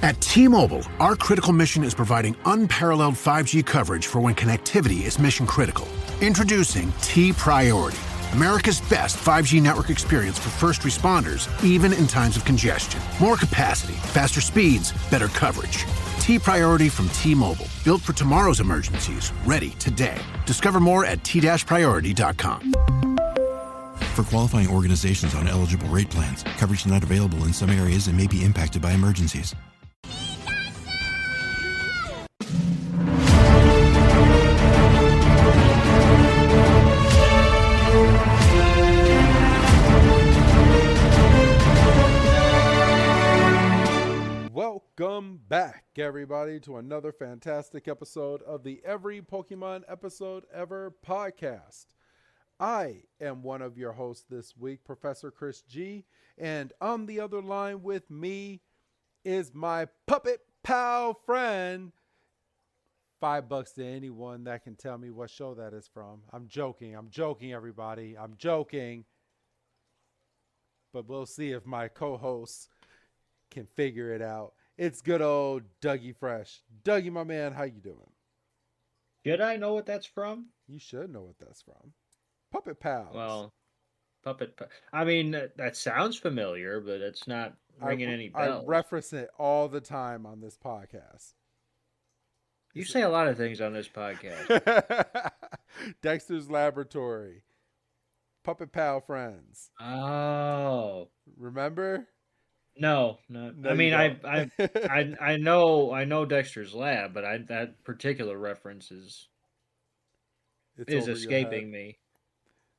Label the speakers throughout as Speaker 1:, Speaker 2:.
Speaker 1: At T-Mobile, our critical mission is providing unparalleled 5G coverage for when connectivity is mission critical. Introducing T-Priority, America's best 5G network experience for first responders, even in times of congestion. More capacity, faster speeds, better coverage. T-Priority from T-Mobile, built for tomorrow's emergencies, ready today. Discover more at t-priority.com.
Speaker 2: For qualifying organizations on eligible rate plans, coverage not available in some areas and may be impacted by emergencies.
Speaker 3: Welcome back, everybody, to another fantastic episode of the Every Pokemon Episode Ever podcast. I am one of your hosts this week, Professor Chris G, and on the other line with me is my puppet pal friend. $5 to anyone that can tell me what show that is from. I'm joking, everybody. I'm joking. But we'll see if my co-hosts can figure it out. It's good old Dougie Fresh. Dougie, my man, how you doing?
Speaker 4: Should I know what that's from?
Speaker 3: You should know what that's from. Puppet Pals.
Speaker 4: Well, I mean, that sounds familiar, but it's not ringing any bells.
Speaker 3: I reference it all the time on this podcast.
Speaker 4: You say a lot of things on this podcast.
Speaker 3: Dexter's Laboratory. Puppet Pal Friends.
Speaker 4: Oh.
Speaker 3: Remember?
Speaker 4: No. I mean, I know Dexter's Lab, but that particular reference is escaping me.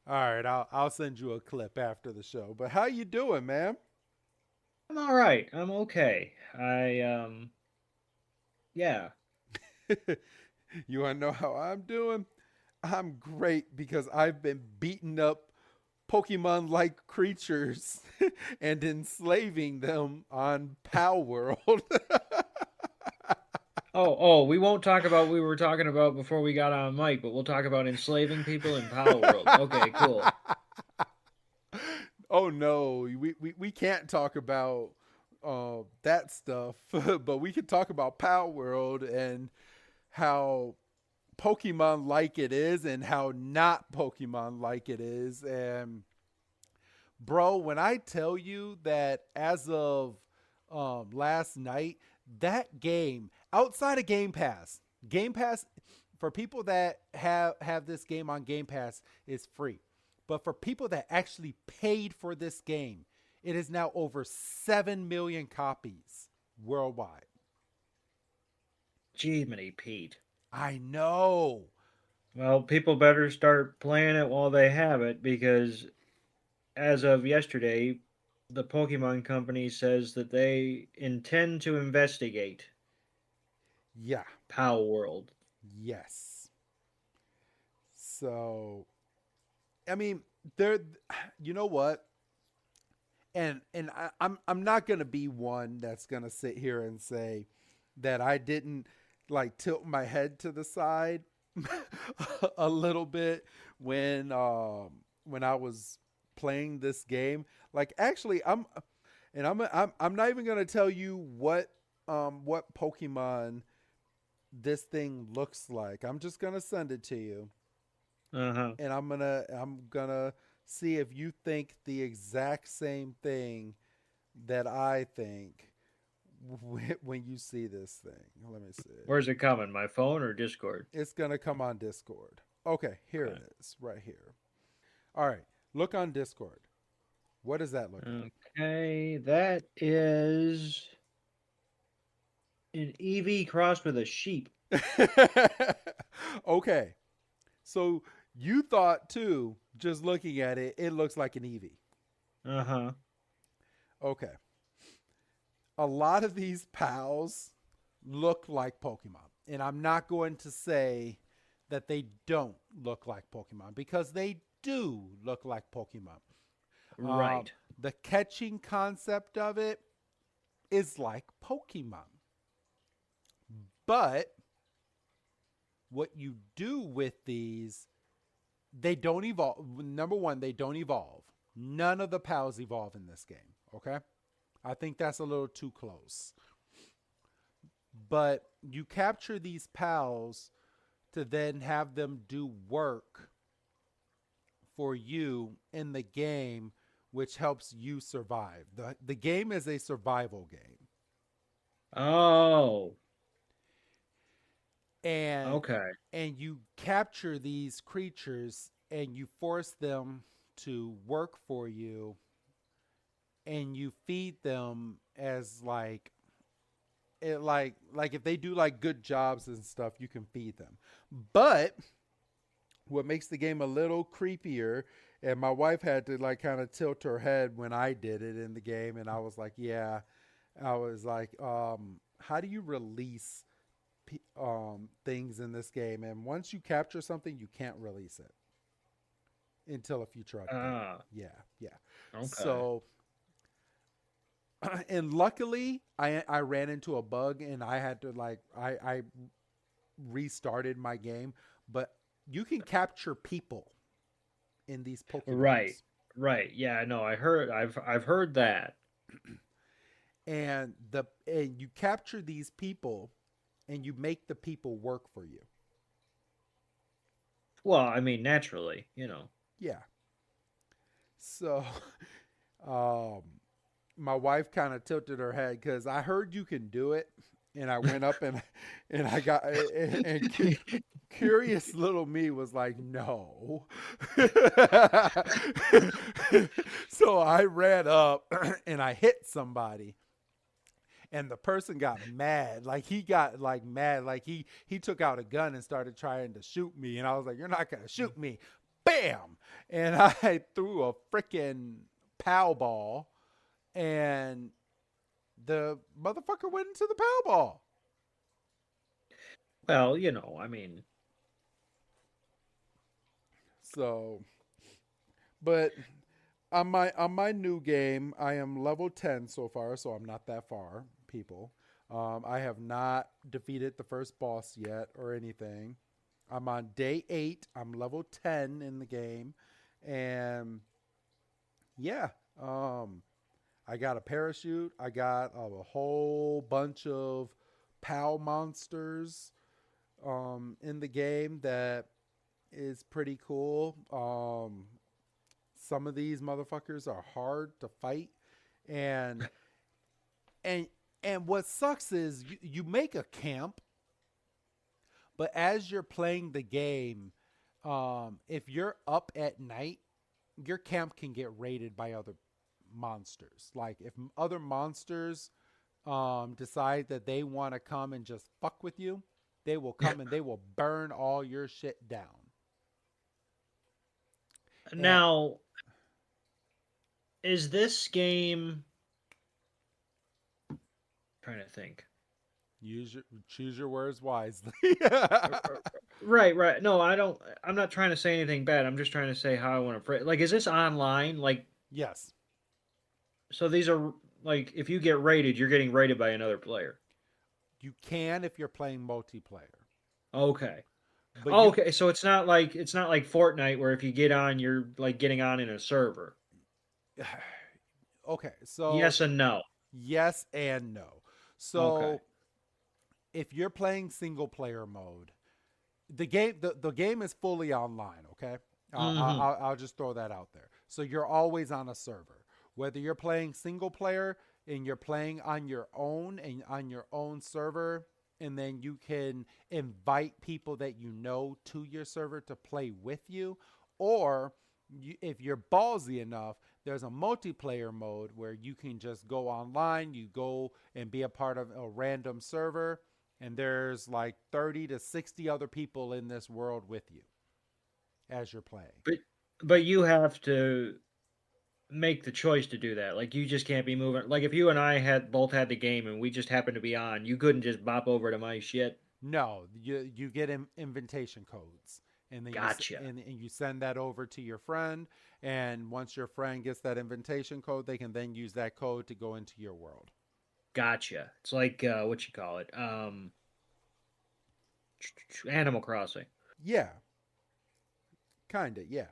Speaker 3: All right, I'll send you a clip after the show. But how you doing, man?
Speaker 4: I'm all right. I'm okay. Yeah.
Speaker 3: You want to know how I'm doing? I'm great because I've been beating up Pokemon-like creatures and enslaving them on Pal World.
Speaker 4: We won't talk about what we were talking about before we got on mic, but we'll talk about enslaving people in Pal World. Okay, cool.
Speaker 3: Oh no, we can't talk about that stuff, but we can talk about Pal World and how Pokemon-like it is and how not Pokemon-like it is. And bro, when I tell you that as of last night, that game, outside of Game Pass, for people that have this game on Game Pass, is free. But for people that actually paid for this game, it is now over 7 million copies worldwide.
Speaker 4: Jiminy Pete.
Speaker 3: I know.
Speaker 4: Well, people better start playing it while they have it, because as of yesterday, the Pokemon Company says that they intend to investigate Pal World.
Speaker 3: Yes. So, I mean, you know what? And I'm not gonna be one that's gonna sit here and say that I didn't tilt my head to the side a little bit when I was playing this game. Actually, I'm not even gonna tell you what Pokemon this thing looks like. I'm just gonna send it to you. And I'm gonna see if you think the exact same thing that I think when you see this thing. Let me see.
Speaker 4: Where's it coming? My phone or Discord?
Speaker 3: It's gonna come on Discord. Okay, here it is, right here. All right, look on Discord. What does that look like?
Speaker 4: Okay, that is an Eevee crossed with a sheep.
Speaker 3: Okay, so you thought too, just looking at it, it looks like an Eevee. Okay. A lot of these pals look like Pokemon. And I'm not going to say that they don't look like Pokemon, because they do look like Pokemon.
Speaker 4: Right.
Speaker 3: The catching concept of it is like Pokemon. But what you do with these, they don't evolve. Number one, they don't evolve. None of the pals evolve in this game. Okay? I think that's a little too close. but you capture these pals to then have them do work for you in the game, which helps you survive. The game is a survival game.
Speaker 4: Oh,
Speaker 3: And
Speaker 4: okay.
Speaker 3: you capture these creatures and you force them to work for you, and you feed them as like if they do like good jobs and stuff, you can feed them. But what makes the game a little creepier, and my wife had to like kind of tilt her head when I did it in the game, and I was like, yeah, I was like, how do you release things in this game? And once you capture something, you can't release it until a future update.
Speaker 4: Ah,
Speaker 3: Yeah, yeah.
Speaker 4: okay.
Speaker 3: So, and luckily, I ran into a bug, and I had to like I restarted my game, but you can capture people in these
Speaker 4: Right.
Speaker 3: Pokemon's,
Speaker 4: Right. Yeah, no, I've heard that.
Speaker 3: and you capture these people, and you make the people work for you.
Speaker 4: Well, I mean, naturally, you know.
Speaker 3: Yeah. So, um, my wife kind of tilted her head because I heard you can do it, and I went up and I got curious little me was like, no. So I ran up and I hit somebody, and the person got mad. Like he got like mad. Like he took out a gun and started trying to shoot me, and I was like, "You're not gonna shoot me!" Bam! And I threw a freaking pow ball, and the motherfucker went into the pow ball.
Speaker 4: Well, I mean,
Speaker 3: So, but on my new game, I am level 10 so far, so I'm not that far, people. I have not defeated the first boss yet or anything. I'm on day 8. I'm level 10 in the game, and yeah, I got a parachute. I got a whole bunch of POW monsters in the game that is pretty cool. Some of these motherfuckers are hard to fight, and and and what sucks is you make a camp, but as you're playing the game, if you're up at night, your camp can get raided by other monsters. Like if other monsters decide that they want to come and just fuck with you, they will come and they will burn all your shit down. And
Speaker 4: now is this game trying to think.
Speaker 3: choose your words wisely.
Speaker 4: Right, right. No, I don't. I'm not trying to say anything bad. I'm just trying to say how I want to phrase. Like, is this online? Like,
Speaker 3: Yes,
Speaker 4: so these are like, if you get raided, you're getting raided by another player.
Speaker 3: you can if you're playing multiplayer,
Speaker 4: Okay.
Speaker 3: but
Speaker 4: Oh,
Speaker 3: you
Speaker 4: okay. So it's not like Fortnite where if you get on, you're like getting on in a server.
Speaker 3: okay. So
Speaker 4: Yes and no.
Speaker 3: yes and no.
Speaker 4: Okay.
Speaker 3: So if you're playing single player mode, the game is fully online. Okay,
Speaker 4: Mm-hmm.
Speaker 3: I'll just throw that out there. So you're always on a server, whether you're playing single player and you're playing on your own and on your own server, and then you can invite people that you know to your server to play with you, or if you're ballsy enough, there's a multiplayer mode where you can just go online, you go and be a part of a random server, and there's like 30 to 60 other people in this world with you as you're playing.
Speaker 4: But but you have to make the choice to do that. Like, you just can't be moving. Like, if you and I had both had the game and we just happened to be on, you couldn't just bop over to my shit.
Speaker 3: No, you get invitation codes, and then
Speaker 4: Gotcha.
Speaker 3: and you send that over to your friend, and once your friend gets that invitation code, they can then use that code to go into your world.
Speaker 4: Gotcha. It's like what you call it? Animal Crossing.
Speaker 3: Yeah, kind of, yeah.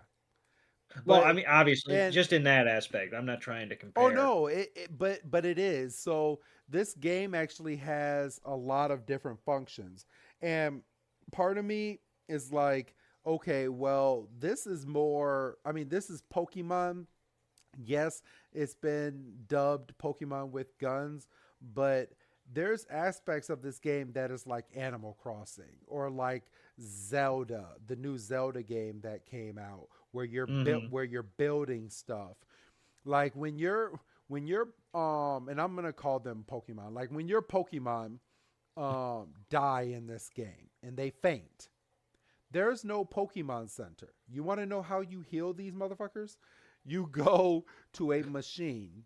Speaker 4: Well, I
Speaker 3: Like,
Speaker 4: mean, obviously,
Speaker 3: and
Speaker 4: just in that aspect, I'm not trying to
Speaker 3: oh
Speaker 4: compare.
Speaker 3: no, but it is. So this game actually has a lot of different functions. And part of me is like, okay, well, this is more, I mean, this is Pokemon. Yes, it's been dubbed Pokemon with guns, but there's aspects of this game that is like Animal Crossing or like Zelda, the new Zelda game that came out
Speaker 4: Hmm.
Speaker 3: where you're building stuff. Like when you're and I'm gonna call them Pokemon. Like when your Pokemon die in this game and they faint, there's no Pokemon Center. You want to know how you heal these motherfuckers? You go to a machine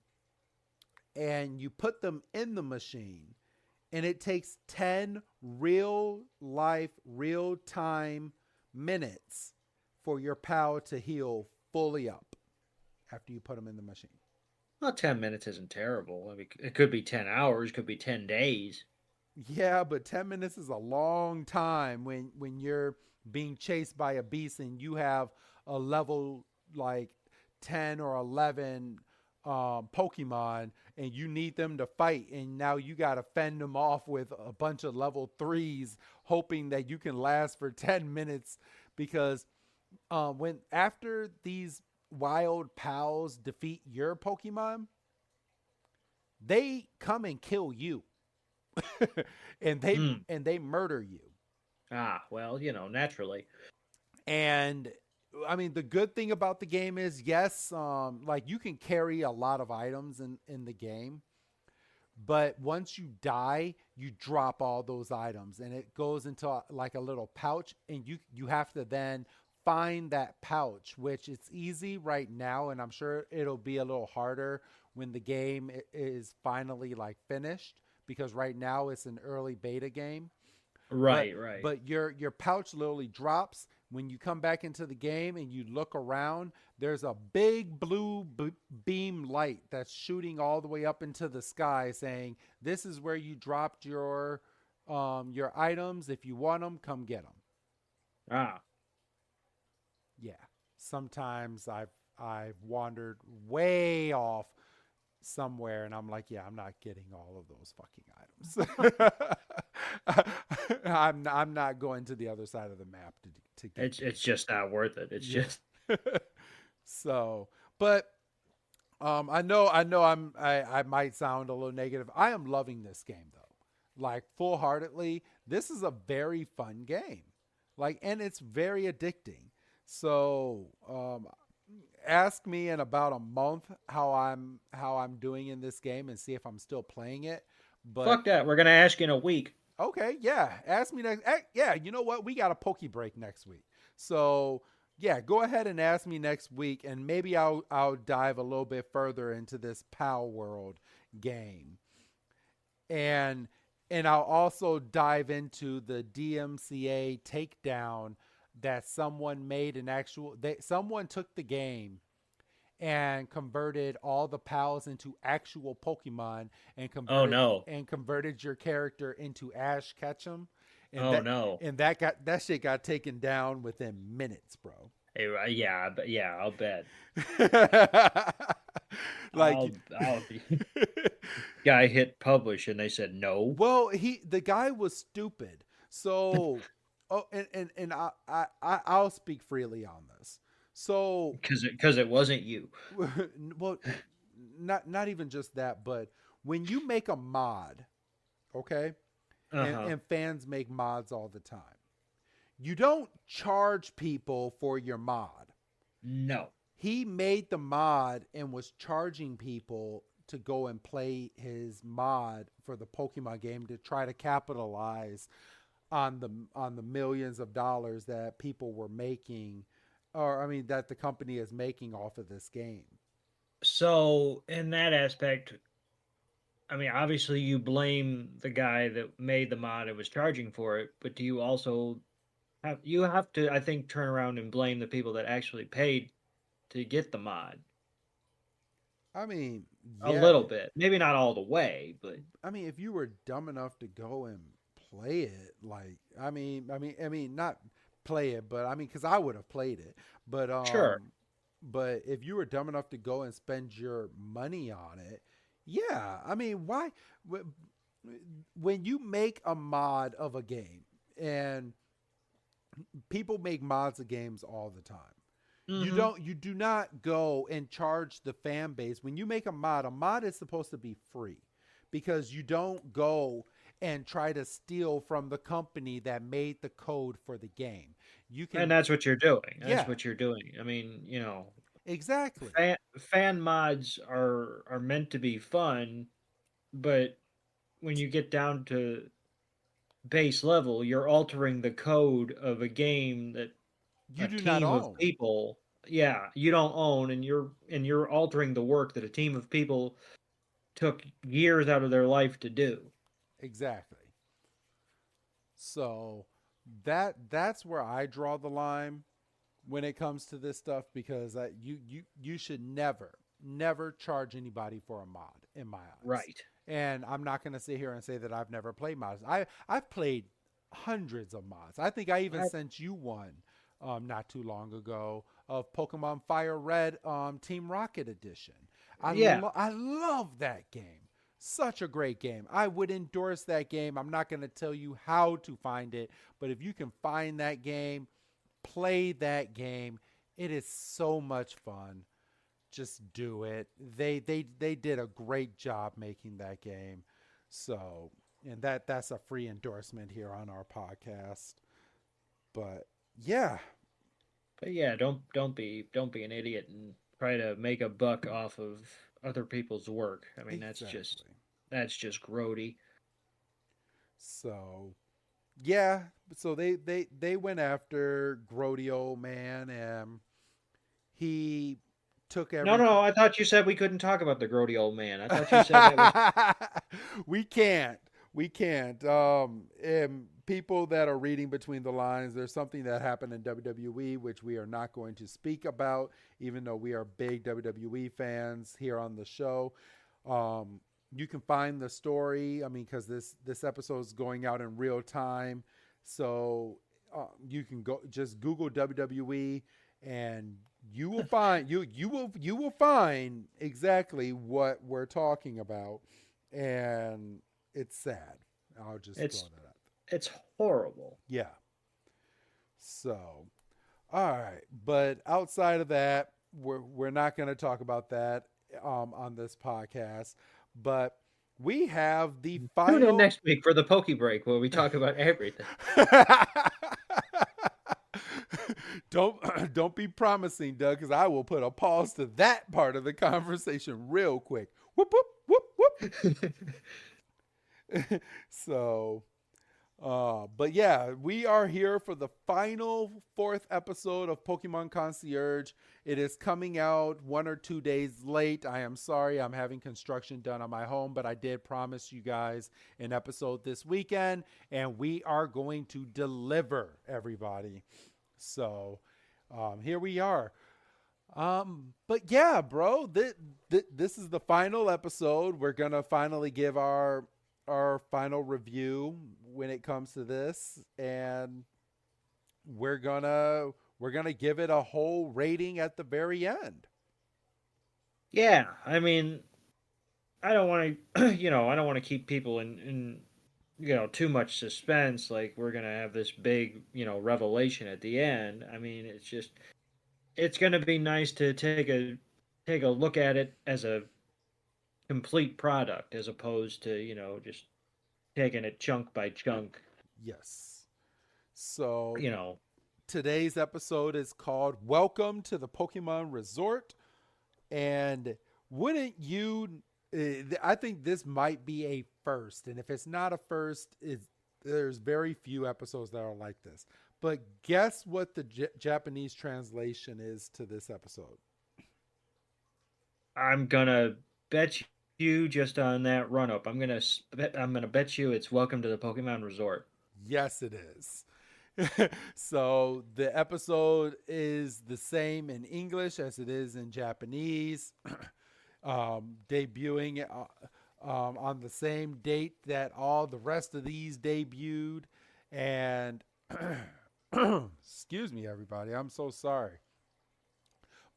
Speaker 3: and you put them in the machine, and it takes 10 real life, real time minutes for your pal to heal fully up after you put them in the machine.
Speaker 4: Well, 10 minutes isn't terrible. I mean, it could be 10 hours, could be 10 days.
Speaker 3: Yeah, but 10 minutes is a long time when you're being chased by a beast and you have a level like 10 or 11 Pokemon and you need them to fight and now you got to fend them off with a bunch of level 3s hoping that you can last for 10 minutes because when after these wild pals defeat your Pokemon, they come and kill you. and they
Speaker 4: Hmm.
Speaker 3: and they murder you.
Speaker 4: Ah, well, naturally.
Speaker 3: And I mean, the good thing about the game is, yes, like you can carry a lot of items in the game, but once you die, you drop all those items, and it goes into like a little pouch, and you have to then find that pouch, which it's easy right now, and I'm sure it'll be a little harder when the game is finally like finished because right now it's an early beta game. but
Speaker 4: Right, right.
Speaker 3: but your pouch literally drops when you come back into the game and you look around. There's a big blue beam light that's shooting all the way up into the sky, saying, "This is where you dropped your items. If you want them, come get them."
Speaker 4: Ah,
Speaker 3: Yeah. Sometimes I've wandered way off somewhere and I'm like, yeah, I'm not getting all of those fucking items. I'm not going to the other side of the map to get
Speaker 4: it's
Speaker 3: these.
Speaker 4: just not worth it. It's
Speaker 3: Yeah.
Speaker 4: just
Speaker 3: So, but I might sound a little negative. I am loving this game though. Like full heartedly, this is a very fun game. Like and it's very addicting. So, ask me in about a month how I'm doing in this game and see if I'm still playing it. But
Speaker 4: fuck that. We're gonna ask you in a week.
Speaker 3: okay, yeah, ask me next. Yeah, you know what? We got a Poke Break next week, so yeah, go ahead and ask me next week, and maybe I'll dive a little bit further into this Pow World game, and I'll also dive into the DMCA takedown that someone made an actual. Someone took the game and converted all the pals into actual Pokemon and
Speaker 4: Oh no.
Speaker 3: converted your character into Ash Ketchum, and
Speaker 4: Oh no.
Speaker 3: that shit got taken down within minutes, bro.
Speaker 4: Hey, yeah, but yeah, I'll bet.
Speaker 3: Like,
Speaker 4: I'll be guy hit publish and they said no
Speaker 3: well, the guy was stupid. So, oh, and I'll speak freely on this. So,
Speaker 4: because it wasn't you.
Speaker 3: well, not even just that, but when you make a mod, okay,
Speaker 4: Uh huh.
Speaker 3: and fans make mods all the time, you don't charge people for your mod.
Speaker 4: No.
Speaker 3: He made the mod and was charging people to go and play his mod for the Pokemon game to try to capitalize on the millions of dollars that people were making, or I mean that the company is making off of this game.
Speaker 4: So in that aspect, I mean, obviously you blame the guy that made the mod and was charging for it, but do you also have to, I think, turn around and blame the people that actually paid to get the mod
Speaker 3: I mean,
Speaker 4: a
Speaker 3: yeah,
Speaker 4: little bit, maybe not all the way, but
Speaker 3: I mean, if you were dumb enough to go and play it, like, not play it, but I mean, because I would have played it, but
Speaker 4: sure.
Speaker 3: But if you were dumb enough to go and spend your money on it, yeah. I mean, why? When you make a mod of a game, and people make mods of games all the time.
Speaker 4: Mm-hmm.
Speaker 3: You do not go and charge the fan base. When you make a mod is supposed to be free, because you don't go and try to steal from the company that made the code for the game. You
Speaker 4: And
Speaker 3: can,
Speaker 4: that's what you're doing. That's
Speaker 3: yeah,
Speaker 4: what you're doing. I mean,
Speaker 3: exactly.
Speaker 4: fan mods are meant to be fun, but when you get down to base level, you're altering the code of a game that
Speaker 3: You
Speaker 4: a
Speaker 3: do not
Speaker 4: team of
Speaker 3: own.
Speaker 4: people, yeah, you don't own, and you're altering the work that a team of people took years out of their life to do.
Speaker 3: Exactly. So that's where I draw the line when it comes to this stuff, because you should never charge anybody for a mod in my eyes.
Speaker 4: Right.
Speaker 3: And I'm not going to sit here and say that I've never played mods. I've played hundreds of mods. I think I even
Speaker 4: I,
Speaker 3: sent you one not too long ago of Pokemon Fire Red Team Rocket Edition.
Speaker 4: yeah,
Speaker 3: I love that game. Such a great game. I would endorse that game. I'm not going to tell you how to find it, but if you can find that game, play that game. It is so much fun. Just do it. They did a great job making that game. So, and that's a free endorsement here on our podcast. But yeah,
Speaker 4: but yeah, don't be an idiot and try to make a buck off of other people's work. I mean,
Speaker 3: exactly.
Speaker 4: that's just grody.
Speaker 3: So yeah, so they went after Grody old man, and he took
Speaker 4: No,
Speaker 3: every.
Speaker 4: no, I thought you said we couldn't talk about the grody old man. I thought you said that was
Speaker 3: We can't. We can't. And people that are reading between the lines, there's something that happened in WWE which we are not going to speak about, even though we are big WWE fans here on the show. You can find the story. I mean, because this episode is going out in real time, so you can go just Google WWE, and you will find you will find exactly what we're talking about, and it's sad. I'll just throw
Speaker 4: it's
Speaker 3: that out.
Speaker 4: it's horrible.
Speaker 3: Yeah. So, all right, but outside of that, we're not going to talk about that on this podcast. But we have the
Speaker 4: Tune in
Speaker 3: final.
Speaker 4: next week for the Poke Break where we talk about everything.
Speaker 3: Don't be promising, Doug, because I will put a pause to that part of the conversation real quick. Whoop whoop whoop whoop. So, but yeah, we are here for the final fourth episode of Pokemon Concierge. It is coming out 1 or 2 days late. I am sorry. I'm having construction done on my home, but I did promise you guys an episode this weekend, and we are going to deliver, everybody. So, here we are. But yeah, bro, this is the final episode. We're going to finally give our final review when it comes to this, and we're gonna give it a whole rating at the very end.
Speaker 4: Yeah, I mean, I don't want to, I don't want to keep people in too much suspense. Like we're gonna have this big, revelation at the end. I mean, it's gonna be nice to take a look at it as a complete product, as opposed to just taking it chunk by chunk.
Speaker 3: Yes. So
Speaker 4: You know,
Speaker 3: today's episode is called "Welcome to the Pokemon Resort," and wouldn't you? I think this might be a first, and if it's not a first, there's very few episodes that are like this. But guess what the Japanese translation is to this episode?
Speaker 4: I'm gonna bet you just on that run up. I'm gonna bet you it's Welcome to the Pokemon Resort.
Speaker 3: Yes, it is. So the episode is the same in English as it is in Japanese, debuting on the same date that all the rest of these debuted. And excuse me, everybody, I'm so sorry.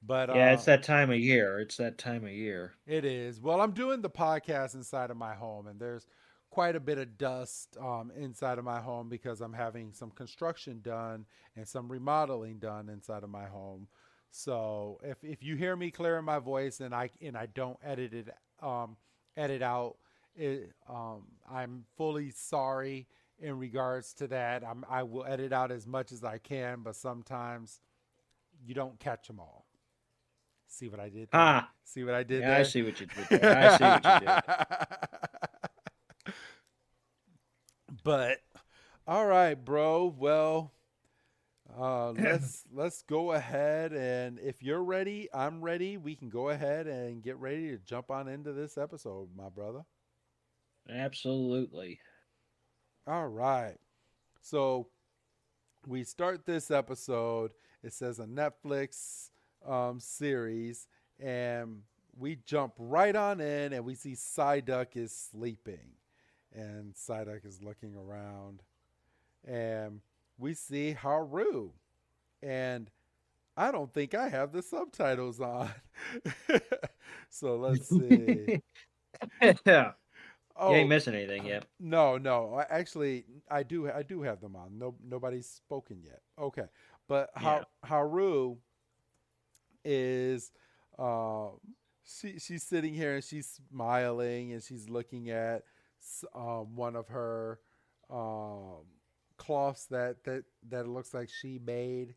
Speaker 3: But
Speaker 4: Yeah, it's that time of year. It's that time of year.
Speaker 3: it is. Well, I'm doing the podcast inside of my home, and there's quite a bit of dust inside of my home because I'm having some construction done and some remodeling done inside of my home. So if you hear me clearing my voice and I don't edit out, I'm fully sorry in regards to that. I will edit out as much as I can, but sometimes you don't catch them all. See what I did there?
Speaker 4: Ha!
Speaker 3: See what I did
Speaker 4: Yeah, I
Speaker 3: there?
Speaker 4: see what you did there. I see what you did.
Speaker 3: But all right, bro. Well, let's go ahead, and if you're ready, I'm ready. We can go ahead and get ready to jump on into this episode, my brother.
Speaker 4: Absolutely.
Speaker 3: All right. So we start this episode. It says a Netflix series, and we jump right on in, and we see Psyduck is sleeping, and Psyduck is looking around, and we see Haru, and I don't think I have the subtitles on. So let's see.
Speaker 4: Yeah. You ain't
Speaker 3: Oh,
Speaker 4: missing anything yet.
Speaker 3: no, no. Actually, I do have them on. No, nobody's spoken yet. Okay, but
Speaker 4: Yeah.
Speaker 3: Haru is, um, she's sitting here and she's smiling and she's looking at one of her um, cloths that looks like she made,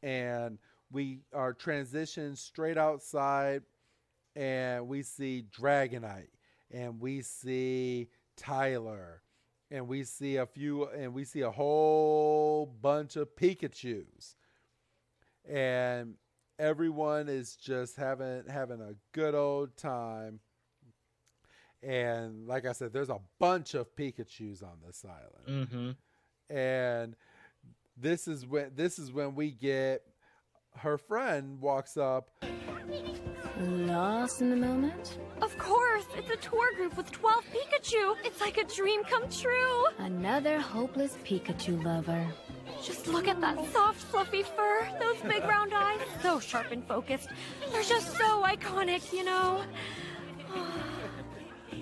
Speaker 3: and we are transitioned straight outside, and we see Dragonite, and we see Tyler, and we see a whole bunch of Pikachus, and everyone is just having a good old time. And like I said, there's a bunch of Pikachus on this island,
Speaker 4: Mm-hmm.
Speaker 3: and this is when we get her friend walks up.
Speaker 5: Lost in the moment?
Speaker 6: Of course! It's a tour group with 12 Pikachu! It's like a dream come true!
Speaker 5: Another hopeless Pikachu lover.
Speaker 6: Just look at that soft, fluffy fur, those big round eyes, so sharp and focused. They're just so iconic, you know?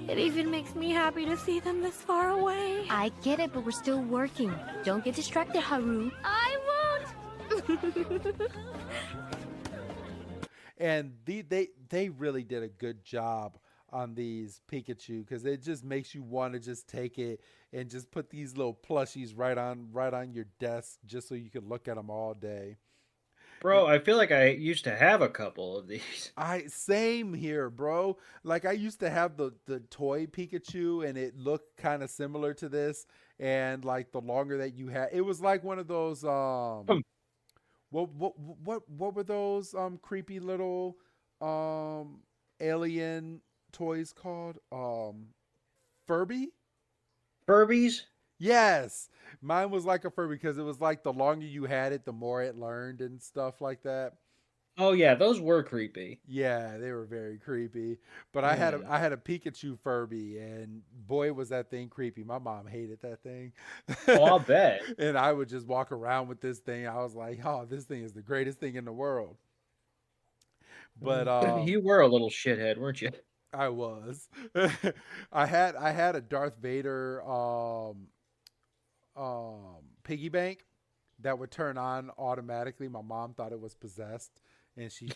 Speaker 6: It even makes me happy to see them this far away.
Speaker 5: I get it, but we're still working. Don't get distracted, Haru.
Speaker 6: I won't!
Speaker 3: And they really did a good job on these Pikachu, because it just makes you want to just take it and just put these little plushies right on your desk just so you can look at them all day.
Speaker 4: Bro, I feel like I used to have a couple of these.
Speaker 3: I same here, bro. Like I used to have the toy Pikachu, and it looked kind of similar to this. And like the longer that you had, it was like one of those what were those creepy little alien toys called? Furby?
Speaker 4: Furbies?
Speaker 3: Yes. Mine was like a Furby because it was like the longer you had it, the more it learned and stuff like that.
Speaker 4: Oh yeah, those were creepy.
Speaker 3: Yeah, they were very creepy. But
Speaker 4: Yeah.
Speaker 3: I had a Pikachu Furby, and boy was that thing creepy. My mom hated that thing.
Speaker 4: Oh, I'll bet.
Speaker 3: And I would just walk around with this thing. I was like, "Oh, this thing is the greatest thing in the world." But
Speaker 4: You were a little shithead, weren't you?
Speaker 3: I was. I had a Darth Vader piggy bank that would turn on automatically. My mom thought it was possessed, and she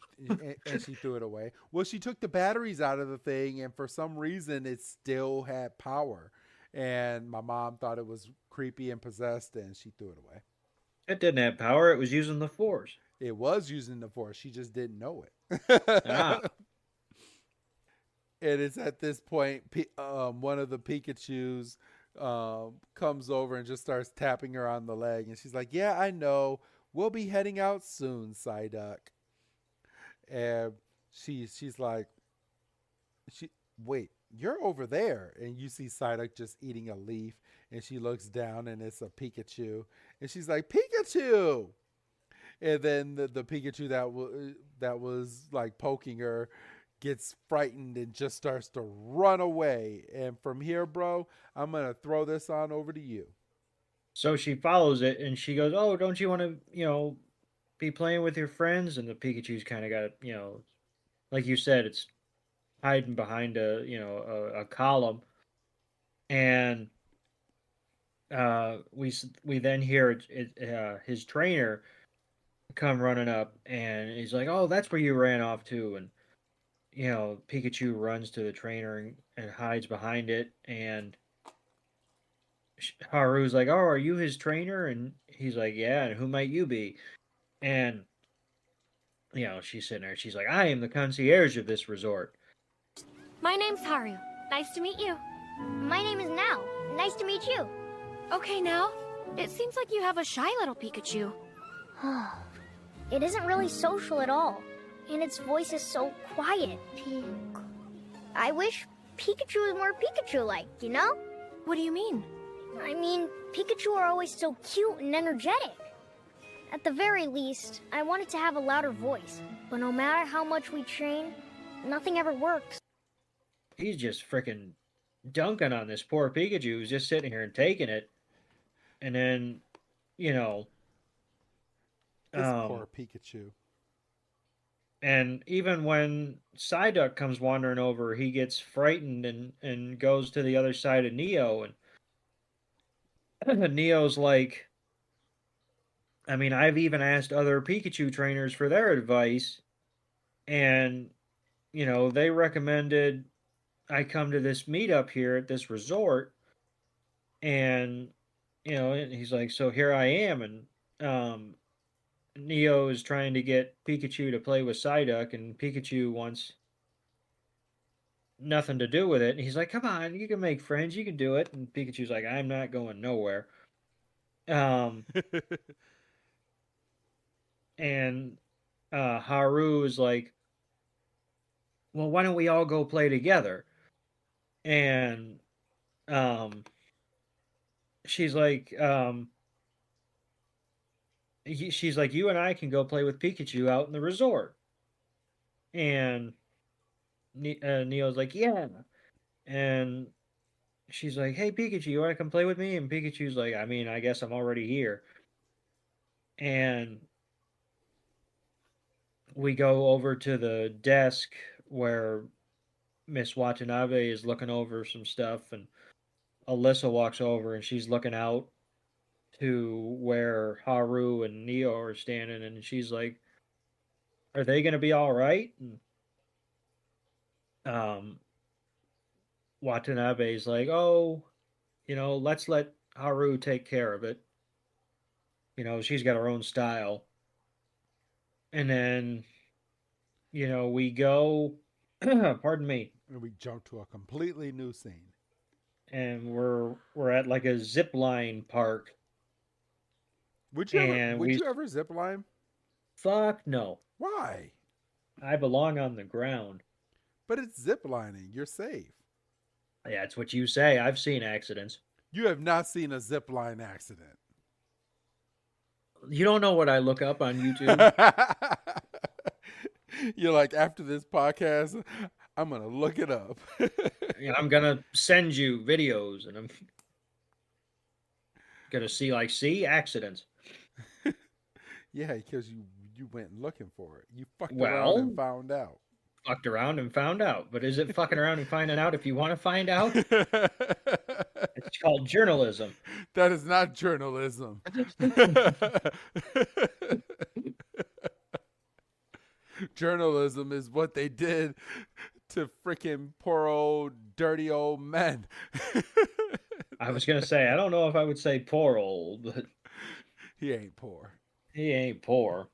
Speaker 3: threw it away. Well, she took the batteries out of the thing, and for some reason it still had power. And my mom thought it was creepy and possessed, and she threw it away.
Speaker 4: It didn't have power, it was using the force.
Speaker 3: It was using the force. She just didn't know it.
Speaker 4: Ah.
Speaker 3: And it's at this point, one of the Pikachus comes over and just starts tapping her on the leg. And she's like, "Yeah, I know. We'll be heading out soon, Psyduck." And she's like, "Wait, you're over there." And you see Psyduck just eating a leaf. And she looks down, and it's a Pikachu. And she's like, "Pikachu!" And then the Pikachu that was like poking her gets frightened and just starts to run away. And from here, bro, I'm going to throw this on over to you.
Speaker 4: So she follows it and she goes, "Oh, don't you want to, be playing with your friends, and the Pikachu's kind of got, like you said, it's hiding behind a column, and we then hear his trainer come running up, and he's like, "Oh, that's where you ran off to," and Pikachu runs to the trainer and hides behind it, and Haru's like, "Oh, are you his trainer?" And he's like, "Yeah, and who might you be?" And she's sitting there. She's like, "I am the concierge of this resort."
Speaker 6: My name's Haru. Nice to meet you.
Speaker 5: My name is Now. Nice to meet you.
Speaker 6: Okay, now, it seems like you have a shy little Pikachu.
Speaker 5: It isn't really social at all, and its voice is so quiet. I wish Pikachu was more Pikachu-like, you know?
Speaker 6: What do you mean?
Speaker 5: I mean, Pikachu are always so cute and energetic. At the very least, I wanted to have a louder voice, but no matter how much we train, nothing ever works.
Speaker 4: He's just freaking dunking on this poor Pikachu who's just sitting here and taking it. And then,
Speaker 3: This poor Pikachu.
Speaker 4: And even when Psyduck comes wandering over, he gets frightened and goes to the other side of Neo. And Neo's like, I mean, I've even asked other Pikachu trainers for their advice. And, they recommended I come to this meetup here at this resort. And, and he's like, so here I am. And Neo is trying to get Pikachu to play with Psyduck, and Pikachu wants nothing to do with it. And he's like, come on, you can make friends, you can do it. And Pikachu's like, I'm not going nowhere. And Haru is like, well, why don't we all go play together? And she's like, she's like, you and I can go play with Pikachu out in the resort. And Neo's like, yeah. And she's like, hey, Pikachu, you want to come play with me? And Pikachu's like, I mean, I guess I'm already here. And we go over to the desk where Miss Watanabe is looking over some stuff, and Alyssa walks over and she's looking out to where Haru and Neo are standing, and she's like, are they going to be all right? And Watanabe's like, oh, let's let Haru take care of it. She's got her own style. And then, we go, pardon me.
Speaker 3: And we jump to a completely new scene.
Speaker 4: And we're at like a zip line park.
Speaker 3: Would you ever zip line?
Speaker 4: Fuck no.
Speaker 3: Why?
Speaker 4: I belong on the ground.
Speaker 3: But it's zip lining. You're safe.
Speaker 4: Yeah, it's what you say. I've seen accidents.
Speaker 3: You have not seen a zip line accident.
Speaker 4: You don't know what I look up on YouTube.
Speaker 3: You're like, after this podcast, I'm going to look it up.
Speaker 4: Yeah, I'm going to send you videos, and I'm going to see accidents.
Speaker 3: Yeah, because you went looking for it. You fucked around and found out.
Speaker 4: Fucked around and found out. But is it fucking around and finding out if you want to find out? It's called journalism.
Speaker 3: That is not journalism. Journalism is what they did to freaking poor old dirty old men.
Speaker 4: I was going to say, I don't know if I would say poor old, but
Speaker 3: he ain't poor.
Speaker 4: He ain't poor.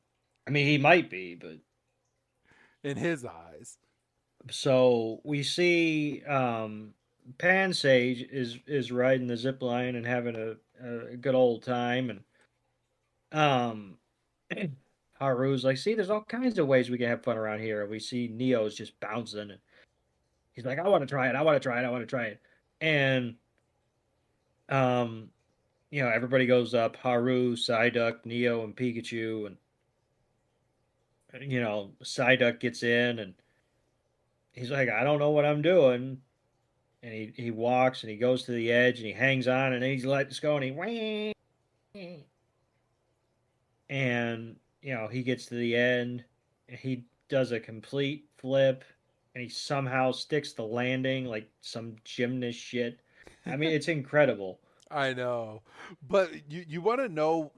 Speaker 4: I mean, he might be, but
Speaker 3: in his eyes.
Speaker 4: So we see Pansage is riding the zip line and having a good old time, and Haru's like, see, there's all kinds of ways we can have fun around here. And we see Neo's just bouncing, and he's like, I want to try it, I want to try it, I want to try it. And everybody goes up, Haru, Psyduck, Neo, and Pikachu, and Psyduck gets in, and he's like, I don't know what I'm doing. And he walks, and he goes to the edge, and he hangs on, and then he lets go, and he... And he gets to the end, and he does a complete flip, and he somehow sticks the landing like some gymnast shit. I mean, it's incredible.
Speaker 3: I know, but you want to know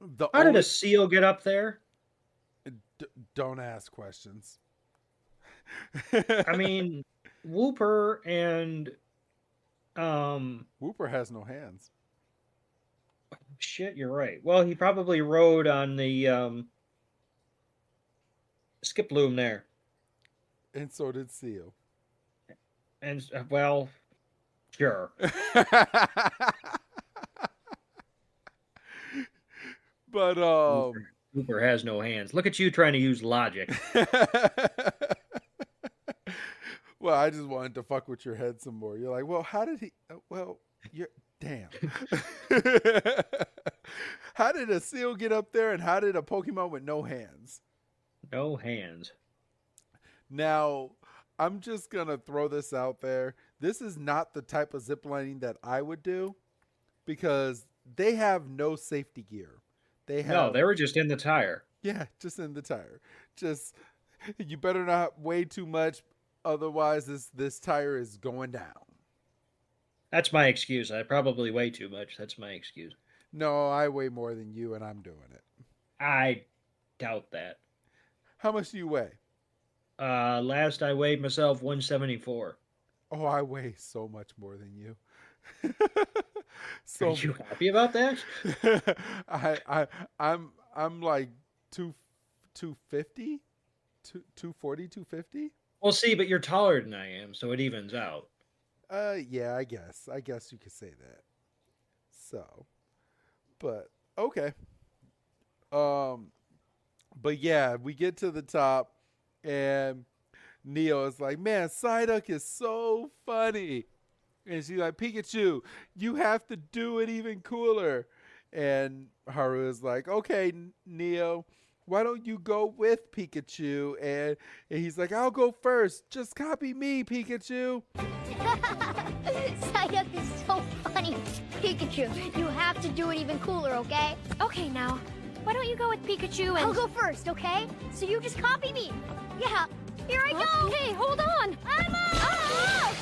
Speaker 3: the
Speaker 4: How did a
Speaker 3: only?
Speaker 4: seal get up there?
Speaker 3: Don't ask questions.
Speaker 4: I mean, Whooper and
Speaker 3: Whooper has no hands.
Speaker 4: shit, you're right. Well, he probably rode on the skip loom there,
Speaker 3: And so did Seal.
Speaker 4: and well, sure.
Speaker 3: But
Speaker 4: Whooper has no hands. Look at you trying to use logic.
Speaker 3: well, I just wanted to fuck with your head some more. You're like, well, how did he? Well, you're damn. How did a seal get up there, and how did a Pokemon with no hands?
Speaker 4: No hands.
Speaker 3: Now, I'm just gonna throw this out there. This is not the type of ziplining that I would do because they have no safety gear. They have
Speaker 4: No, they were just in the tire.
Speaker 3: yeah, just in the tire. Just you better not weigh too much, otherwise this tire is going down.
Speaker 4: That's my excuse. I probably weigh too much. That's my excuse.
Speaker 3: No, I weigh more than you, and I'm doing it.
Speaker 4: I doubt that.
Speaker 3: How much do you weigh?
Speaker 4: Last I weighed myself 174.
Speaker 3: Oh, I weigh so much more than you.
Speaker 4: Are you happy about that?
Speaker 3: I'm like 250, 240, 250.
Speaker 4: Well, see, but you're taller than I am, so it evens out.
Speaker 3: Yeah, I guess you could say that. So, but okay. But yeah, we get to the top, and Neo is like, "Man, Psyduck is so funny," and she's like, "Pikachu, you have to do it even cooler." And Haru is like, "Okay, Neo, why don't you go with Pikachu?" And he's like, "I'll go first. Just copy me, Pikachu."
Speaker 5: Psyduck is so funny. Pikachu, you have to do it even cooler, okay?
Speaker 6: Okay, now, why don't you go with Pikachu and...
Speaker 5: I'll go first, okay? So you just copy me. Yeah, here I go.
Speaker 6: Hey, hold on!
Speaker 5: I'm up!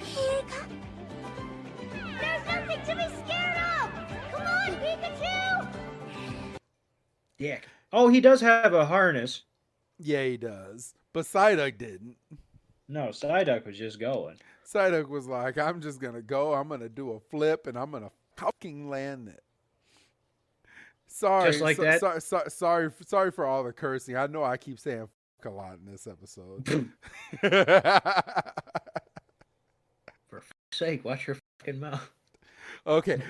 Speaker 5: Pika. There's nothing to be scared of. Come on, Pikachu.
Speaker 4: Dick. Oh, he does have a harness.
Speaker 3: Yeah, he does. But Psyduck didn't.
Speaker 4: No, Psyduck was just going.
Speaker 3: Psyduck was like, "I'm just gonna go. I'm gonna do a flip, and I'm gonna fucking land it." Sorry,
Speaker 4: Just like that?
Speaker 3: sorry for all the cursing. I know I keep saying fuck a lot in this episode.
Speaker 4: For fuck's sake, watch your fucking mouth.
Speaker 3: Okay,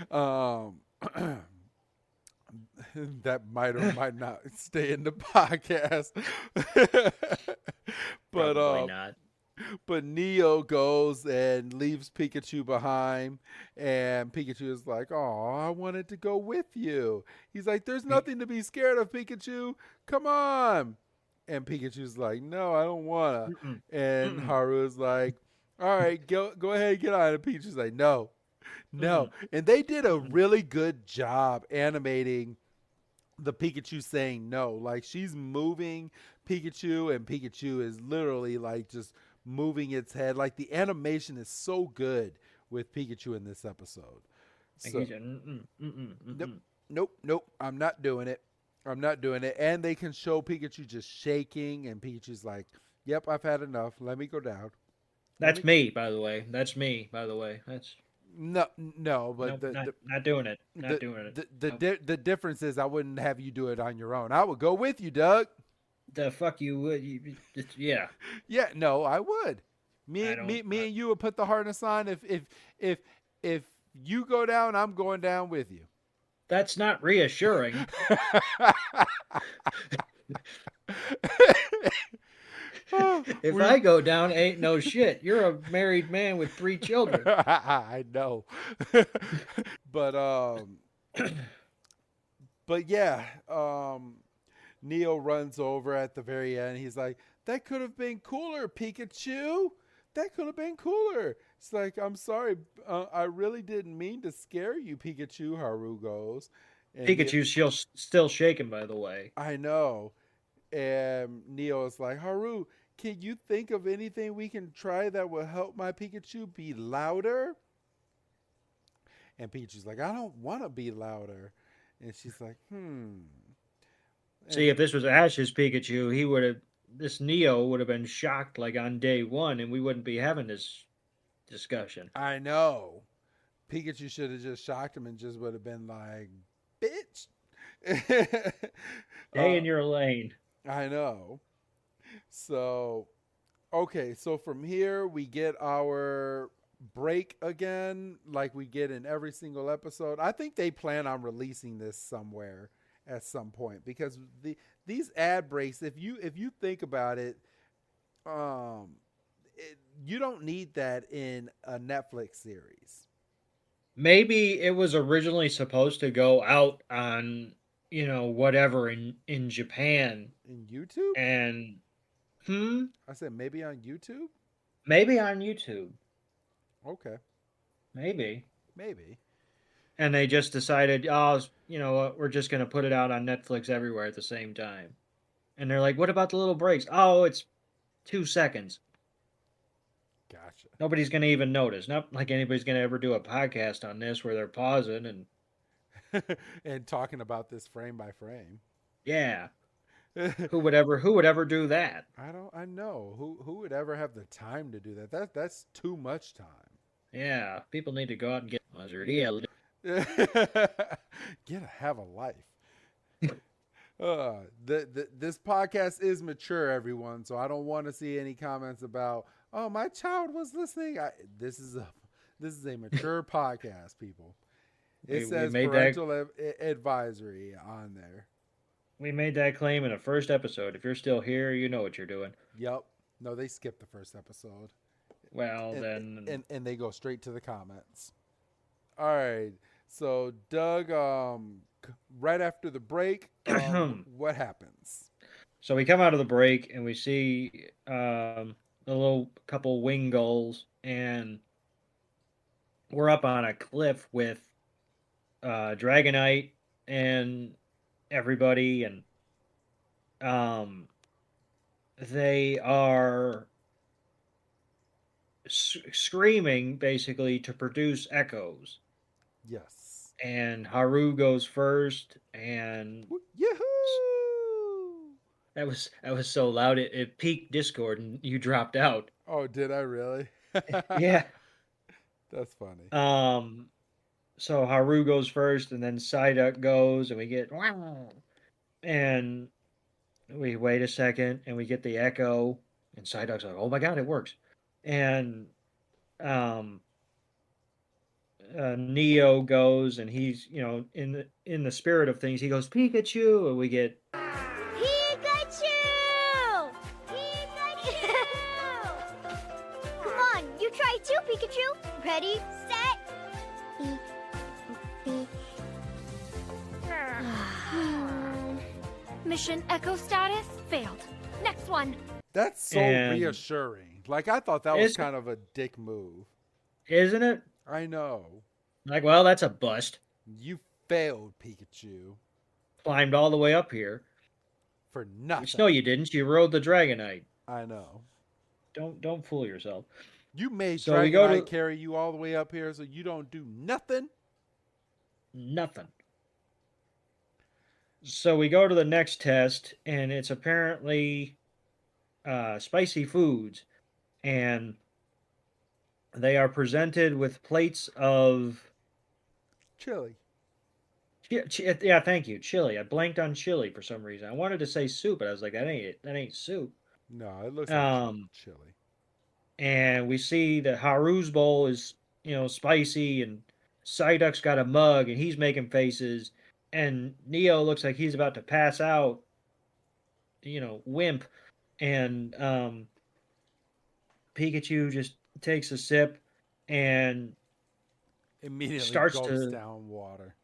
Speaker 3: that might or might not stay in the podcast. But
Speaker 4: Probably not.
Speaker 3: But Neo goes and leaves Pikachu behind, and Pikachu is like, "Oh, I wanted to go with you." He's like, "There's nothing to be scared of, Pikachu. Come on." And Pikachu's like, "No, I don't wanna." And Haru's like, "All right, go ahead and get on." And Pikachu's like, "No, no." And they did a really good job animating the Pikachu saying no. Like, she's moving Pikachu, and Pikachu is literally like just moving its head. Like, the animation is so good with Pikachu in this episode. So, nope, I'm not doing it. And they can show Pikachu just shaking, and Pikachu's like, "Yep, I've had enough. Let me go down."
Speaker 4: That's me, by the way. That's
Speaker 3: No, but
Speaker 4: nope, not doing it. Not doing it.
Speaker 3: The difference is I wouldn't have you do it on your own. I would go with you, Doug.
Speaker 4: The fuck you would? Yeah.
Speaker 3: Yeah, no, I would. Me and you would put the harness on. If you go down, I'm going down with you.
Speaker 4: That's not reassuring. If I go down, ain't no shit. You're a married man with 3 children.
Speaker 3: I know. But yeah, Neo runs over at the very end. He's like, "That could have been cooler, Pikachu. That could have been cooler." It's like, "I'm sorry. I really didn't mean to scare you, Pikachu," Haru goes. And
Speaker 4: Pikachu's still shaking, by the way.
Speaker 3: I know. And Neo is like, Haru, can you think of anything we can try that will help my Pikachu be louder? And Pikachu's like, I don't want to be louder. And she's like,
Speaker 4: See,
Speaker 3: And
Speaker 4: if this was Ash's Pikachu, this Neo would have been shocked like on day one, and we wouldn't be having this discussion.
Speaker 3: I know. Pikachu should have just shocked him and just would have been like, bitch.
Speaker 4: Stay in your lane.
Speaker 3: I know. So, okay. So from here, we get our break again, like we get in every single episode. I think they plan on releasing this somewhere at some point because these ad breaks, if you think about it, you don't need that in a Netflix series.
Speaker 4: Maybe it was originally supposed to go out on, whatever in Japan.
Speaker 3: In YouTube?
Speaker 4: And
Speaker 3: I said maybe on YouTube?
Speaker 4: maybe on YouTube.
Speaker 3: Okay.
Speaker 4: Maybe.
Speaker 3: Maybe.
Speaker 4: And they just decided, oh, you know what, we're just going to put it out on Netflix everywhere at the same time. And they're like, what about the little breaks? Oh, it's 2 seconds.
Speaker 3: Gotcha.
Speaker 4: Nobody's going to even notice. Not like anybody's going to ever do a podcast on this where they're pausing and
Speaker 3: and talking about this frame by frame.
Speaker 4: yeah. Who would ever do that?
Speaker 3: I know. Who would ever have the time to do that? That's too much time.
Speaker 4: Yeah, people need to go out and get buzzard. Yeah.
Speaker 3: Have a life. This podcast is mature, everyone, so I don't want to see any comments about, oh, my child was listening. This is a mature podcast, people. It says parental advisory on there.
Speaker 4: We made that claim in the first episode. If you're still here, you know what you're doing.
Speaker 3: Yep. No, they skipped the first episode.
Speaker 4: Well,
Speaker 3: and they go straight to the comments. All right. So, Doug, right after the break, what happens?
Speaker 4: So we come out of the break and we see a little couple wing gulls, and we're up on a cliff with Dragonite and everybody, and they are screaming basically to produce echoes.
Speaker 3: Yes.
Speaker 4: And Haru goes first, and
Speaker 3: Yahoo!
Speaker 4: that was so loud it peaked Discord, and you dropped out.
Speaker 3: Oh, did I really?
Speaker 4: Yeah.
Speaker 3: That's funny.
Speaker 4: So Haru goes first, and then Psyduck goes, and we get and we wait a second, and we get the echo, and Psyduck's like, "Oh my god, it works!" And Neo goes, and he's in the spirit of things, he goes Pikachu, and we get
Speaker 5: Pikachu! Pikachu! Come on, you try too, Pikachu. Ready, set, beep.
Speaker 6: Mission echo status failed. Next one.
Speaker 3: That's so reassuring. Like, I thought that was kind of a dick move.
Speaker 4: Isn't it?
Speaker 3: I know.
Speaker 4: Like, well, that's a bust.
Speaker 3: You failed, Pikachu.
Speaker 4: Climbed all the way up here.
Speaker 3: For nothing.
Speaker 4: Which, no, you didn't. You rode the Dragonite.
Speaker 3: I know.
Speaker 4: Don't fool yourself.
Speaker 3: You made Dragonite carry you all the way up here so you don't do nothing?
Speaker 4: Nothing. So we go to the next test, and it's apparently spicy foods. And they are presented with plates of
Speaker 3: chili.
Speaker 4: Yeah, thank you. Chili. I blanked on chili for some reason. I wanted to say soup, but I was like, that ain't it. That ain't soup.
Speaker 3: No, it looks like chili.
Speaker 4: And we see that Haru's bowl is, spicy, and Psyduck's got a mug, and he's making faces, and Neo looks like he's about to pass out, wimp, and Pikachu just takes a sip and
Speaker 3: immediately gulps down water.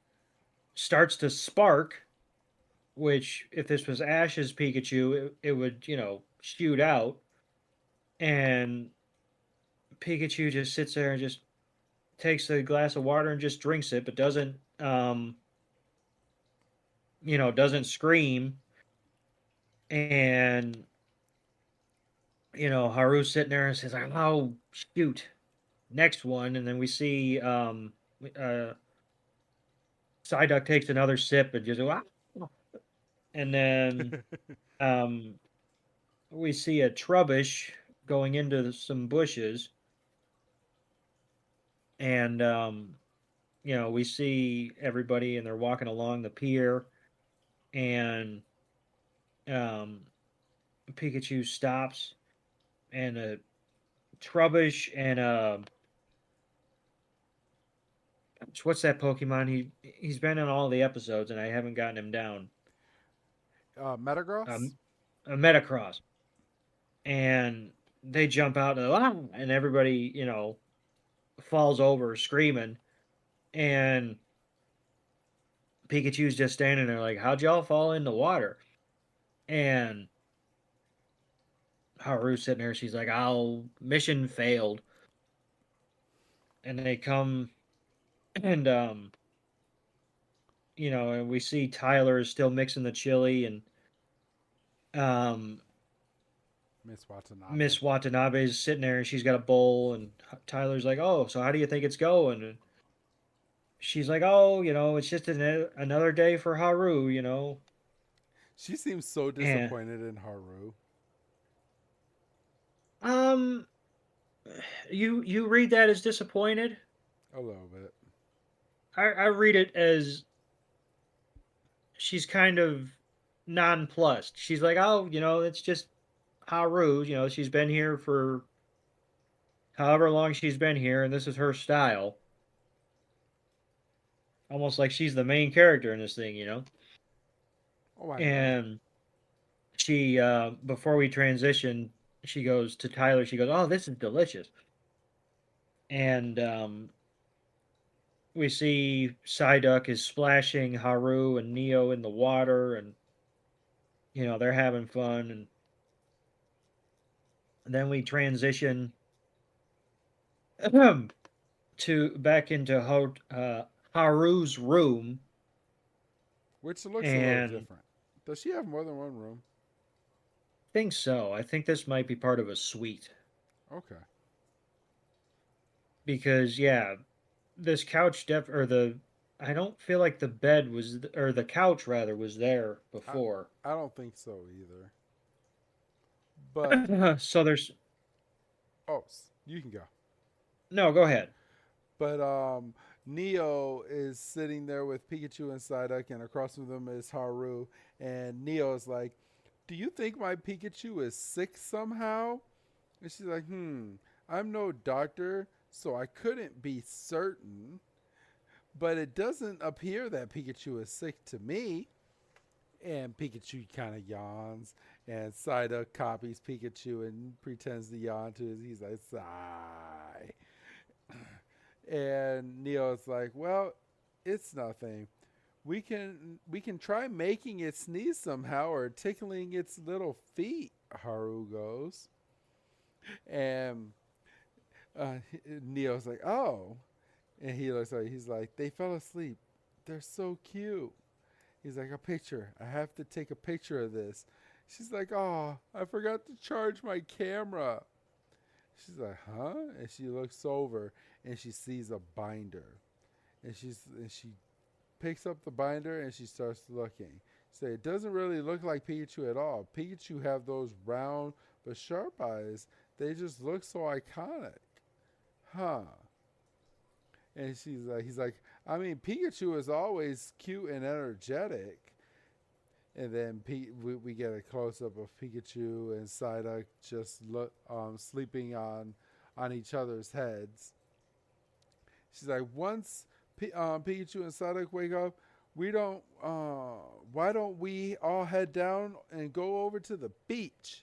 Speaker 4: Starts to spark, which if this was Ash's Pikachu, it would, shoot out. And Pikachu just sits there and just takes a glass of water and just drinks it, but doesn't doesn't scream. And, Haru's sitting there and says, oh, shoot, next one. And then we see Psyduck takes another sip and just, ah. And then we see a Trubbish going into some bushes. And, we see everybody and they're walking along the pier. And Pikachu stops. And a Trubbish and what's that Pokemon? He's been in all the episodes and I haven't gotten him down.
Speaker 3: Metagross?
Speaker 4: A Metacross. And they jump out and everybody, falls over screaming. And Pikachu's just standing there like, how'd y'all fall in the water? And Haru's sitting there, she's like, mission failed. And they come and and we see Tyler is still mixing the chili and Miss Watanabe is sitting there and she's got a bowl and Tyler's like, oh, so how do you think it's going? And she's like, oh, it's just another day for Haru,
Speaker 3: She seems so disappointed in Haru.
Speaker 4: You read that as disappointed?
Speaker 3: A little bit.
Speaker 4: I read it as she's kind of nonplussed. She's like, oh, it's just Haru. She's been here for however long she's been here, and this is her style. Almost like she's the main character in this thing,
Speaker 3: Oh,
Speaker 4: and she, before we transition, she goes to Tyler. She goes, oh, this is delicious. And we see Psyduck is splashing Haru and Neo in the water, and they're having fun. And then we transition to back into Haru's room,
Speaker 3: which looks a little different. Does she have more than one room?
Speaker 4: I think so. I think this might be part of a suite.
Speaker 3: Okay.
Speaker 4: Because this couch I don't feel like the bed was, or the couch rather, was there before.
Speaker 3: I don't think so either. But
Speaker 4: so there's.
Speaker 3: Oh, you can go.
Speaker 4: No, go ahead.
Speaker 3: But Neo is sitting there with Pikachu and Psyduck, and across from them is Haru. And Neo is like, do you think my Pikachu is sick somehow? And she's like, I'm no doctor, so I couldn't be certain. But it doesn't appear that Pikachu is sick to me. And Pikachu kind of yawns. And Psyduck copies Pikachu and pretends to yawn to his. He's like, sigh. And Neo's like, well, it's nothing. We can try making it sneeze somehow or tickling its little feet, Haru goes. And Neo's like, oh. And he looks like, he's like, they fell asleep. They're so cute. He's like, a picture. I have to take a picture of this. She's like, oh, I forgot to charge my camera. She's like, huh? And she looks over and she sees a binder. And she picks up the binder and she starts looking. So it doesn't really look like Pikachu at all. Pikachu have those round but sharp eyes. They just look so iconic. Huh. And he's like, I mean, Pikachu is always cute and energetic. And then we get a close-up of Pikachu and Psyduck just sleeping on each other's heads. She's like, once Pikachu and Psyduck wake up, why don't we all head down and go over to the beach?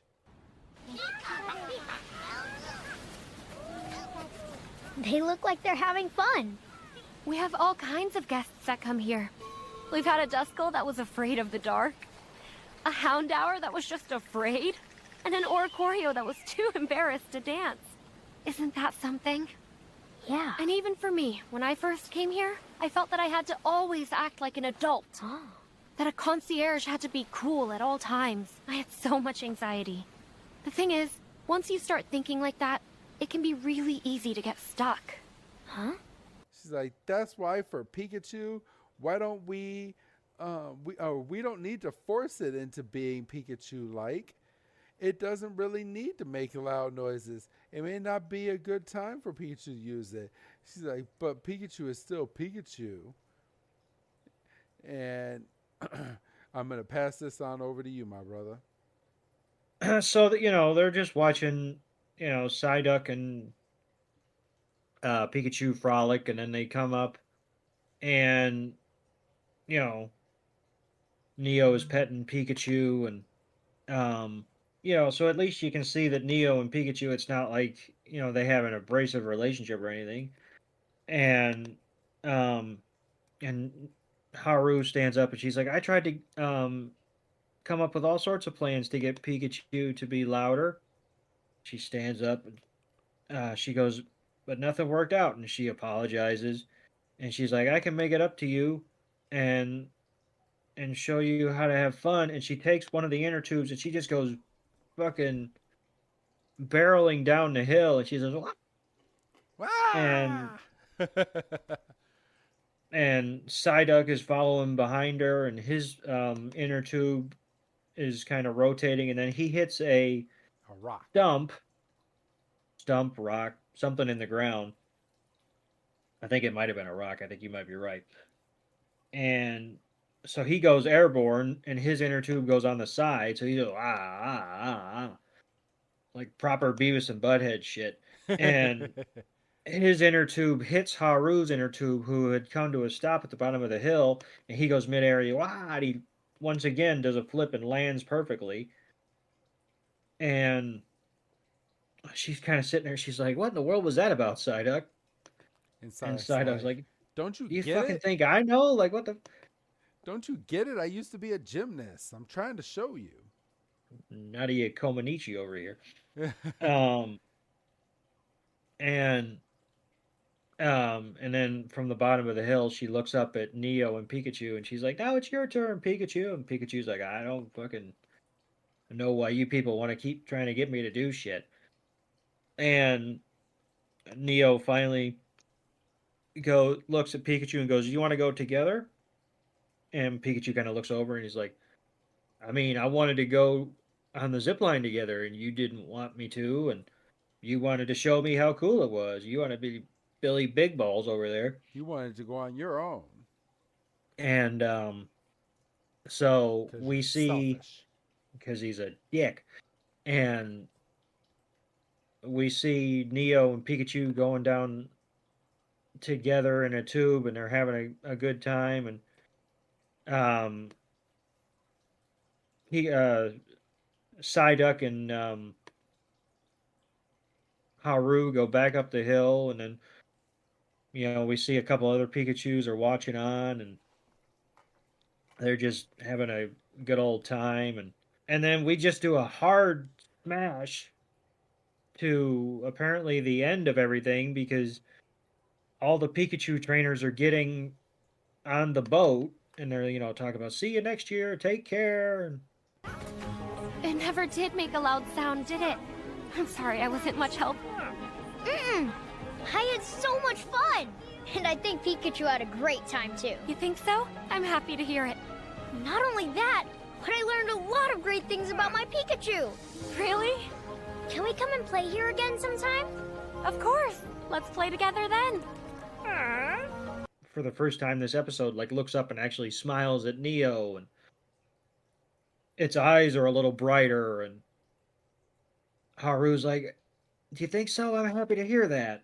Speaker 5: They look like they're having fun.
Speaker 6: We have all kinds of guests that come here. We've had a Duskull that was afraid of the dark, a Houndour that was just afraid, and an Oricorio that was too embarrassed to dance. Isn't that something?
Speaker 5: Yeah.
Speaker 6: And even for me, when I first came here, I felt that I had to always act like an adult.
Speaker 5: Oh.
Speaker 6: that a concierge had to be cool at all times. I had so much anxiety. The thing is, once you start thinking like that, it can be really easy to get stuck. Huh?
Speaker 3: She's like, that's why for Pikachu, why don't we don't need to force it into being Pikachu-like. It doesn't really need to make loud noises. It may not be a good time for Pikachu to use it. She's like, but Pikachu is still Pikachu. And I'm going to pass this on over to you, my brother.
Speaker 4: So, they're just watching, Psyduck and Pikachu frolic, and then they come up, and, Neo is petting Pikachu, and, so at least you can see that Neo and Pikachu, it's not like, they have an abrasive relationship or anything. And Haru stands up and she's like, I tried to come up with all sorts of plans to get Pikachu to be louder. She stands up and she goes, but nothing worked out. And she apologizes. And she's like, I can make it up to you and show you how to have fun. And she takes one of the inner tubes and she just goes fucking barreling down the hill. And she says, and and Psyduck is following behind her, and his inner tube is kind of rotating, and then he hits a
Speaker 3: rock,
Speaker 4: stump, rock, something in the ground. I think it might have been a rock. I think you might be right. And so he goes airborne, and his inner tube goes on the side, so he goes like proper Beavis and Butthead shit. And his inner tube hits Haru's inner tube, who had come to a stop at the bottom of the hill, and he goes midair. And he once again does a flip and lands perfectly. And she's kind of sitting there. She's like, "What in the world was that about, Psyduck?" And Psyduck's like,
Speaker 3: "Don't you
Speaker 4: do you
Speaker 3: get
Speaker 4: fucking
Speaker 3: it?
Speaker 4: think I know? Like, what the?
Speaker 3: Don't you get it? I used to be a gymnast. I'm trying to show you."
Speaker 4: Nadia Comaneci over here. And then from the bottom of the hill, she looks up at Neo and Pikachu, and she's like, "Now it's your turn, Pikachu." And Pikachu's like, "I don't fucking know why you people want to keep trying to get me to do shit." And Neo finally looks at Pikachu and goes, "You want to go together?" And Pikachu kind of looks over and he's like, "I mean, I wanted to go on the zip line together, and you didn't want me to, and you wanted to show me how cool it was. You want to be Billy Big Balls over there.
Speaker 3: You wanted to go on your own."
Speaker 4: And so we see, because he's a dick, and we see Neo and Pikachu going down together in a tube, and they're having a good time. And Psyduck and Haru go back up the hill, and then we see a couple other Pikachus are watching on, and they're just having a good old time. And then we just do a hard smash to apparently the end of everything, because all the Pikachu trainers are getting on the boat, and they're, talking about, see you next year, take care.
Speaker 6: It never did make a loud sound, did it? I'm sorry, I wasn't much help.
Speaker 5: I had so much fun! And I think Pikachu had a great time, too.
Speaker 6: You think so? I'm happy to hear it.
Speaker 5: Not only that, but I learned a lot of great things about my Pikachu.
Speaker 6: Really?
Speaker 5: Can we come and play here again sometime?
Speaker 6: Of course. Let's play together then.
Speaker 4: For the first time this episode, looks up and actually smiles at Neo, and its eyes are a little brighter, and Haru's like, "Do you think so? I'm happy to hear that."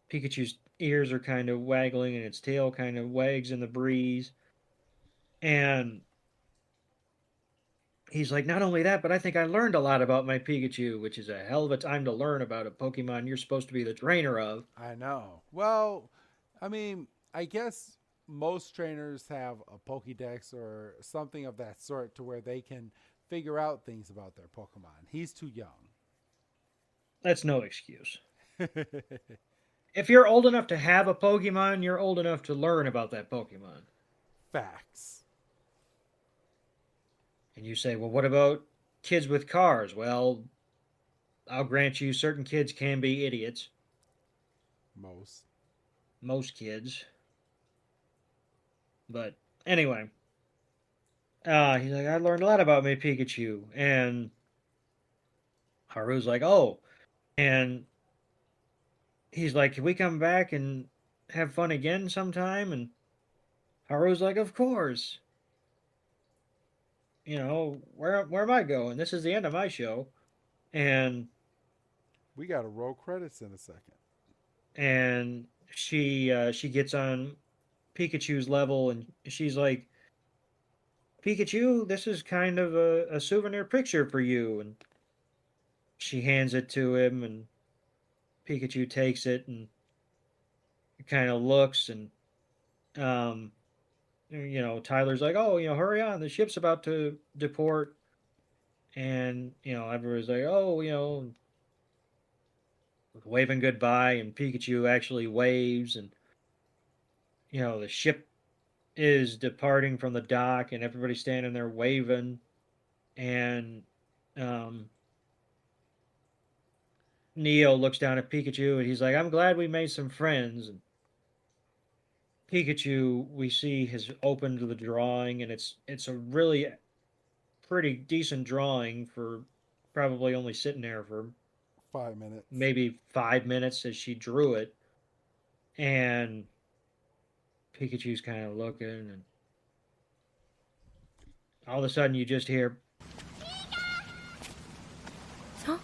Speaker 4: Pikachu's ears are kind of waggling, and its tail kind of wags in the breeze. And he's like, "Not only that, but I think I learned a lot about my Pikachu," which is a hell of a time to learn about a Pokemon you're supposed to be the trainer of.
Speaker 3: I know. Well, I mean, I guess most trainers have a Pokédex or something of that sort to where they can figure out things about their Pokemon. He's too young.
Speaker 4: That's no excuse. If you're old enough to have a Pokemon, you're old enough to learn about that Pokemon.
Speaker 3: Facts.
Speaker 4: And you say, well, what about kids with cars? Well, I'll grant you certain kids can be idiots.
Speaker 3: Most.
Speaker 4: Most kids. But anyway, he's like, I learned a lot about my Pikachu. And Haru's like, oh. And he's like, can we come back and have fun again sometime? And Haru's like, of course. Where am I going? This is the end of my show. And
Speaker 3: We got to roll credits in a second.
Speaker 4: and she gets on Pikachu's level and she's like, Pikachu, this is kind of a souvenir picture for you. And she hands it to him and Pikachu takes it and kind of looks and um Tyler's like, oh, hurry on, the ship's about to deport. And everybody's like, oh, waving goodbye, and Pikachu actually waves, and the ship is departing from the dock, and everybody's standing there waving, and um, Neo looks down at Pikachu, and he's like, I'm glad we made some friends. And Pikachu, we see, has opened the drawing, and it's a really pretty decent drawing for probably only sitting there for
Speaker 3: 5 minutes.
Speaker 4: maybe 5 minutes as she drew it. And Pikachu's kind of looking, and all of a sudden you just hear,
Speaker 6: Huh?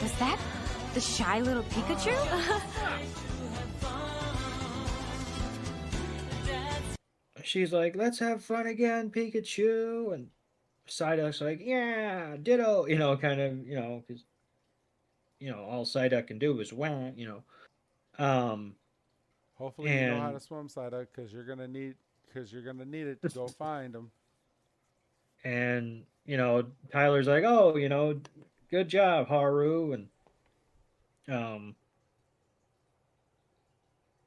Speaker 6: Was that the shy little Pikachu?
Speaker 4: she's like, let's have fun again, Pikachu. And Psyduck's like, yeah, ditto, kind of, because, all Psyduck can do is wah. Um,
Speaker 3: Hopefully you know how
Speaker 4: and,
Speaker 3: to swim, Psyduck, because you're gonna need it to go find them.
Speaker 4: and, Tyler's like, oh, good job, Haru. And, um,